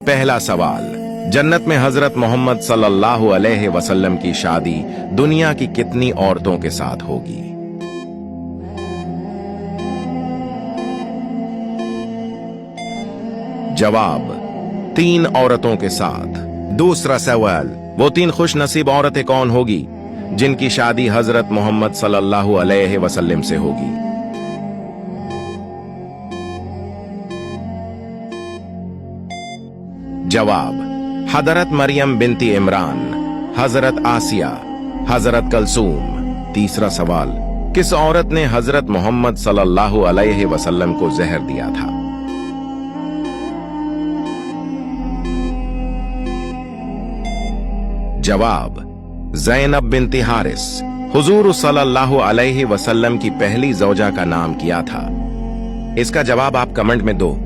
पहला सवाल, जन्नत में हजरत मोहम्मद सल्लल्लाहु अलैहि वसल्लम की शादी दुनिया की कितनी औरतों के साथ होगी? जवाब, 3 औरतों के साथ। दूसरा सवाल, वो 3 खुश नसीब औरतें कौन होगी जिनकी शादी हजरत मोहम्मद सल्लल्लाहु अलैहि वसल्लम से होगी? जवाब, हजरत मरियम बिनती इमरान, हजरत आसिया, हजरत कलसूम। तीसरा सवाल, किस औरत ने हजरत मोहम्मद सल्लल्लाहु अलैहि वसल्लम को जहर दिया था? जवाब, ज़ैनब बिनती हारिस। हुजूर सल्लल्लाहु अलैहि वसल्लम की पहली ज़ौजा का नाम क्या था? इसका जवाब आप कमेंट में दो।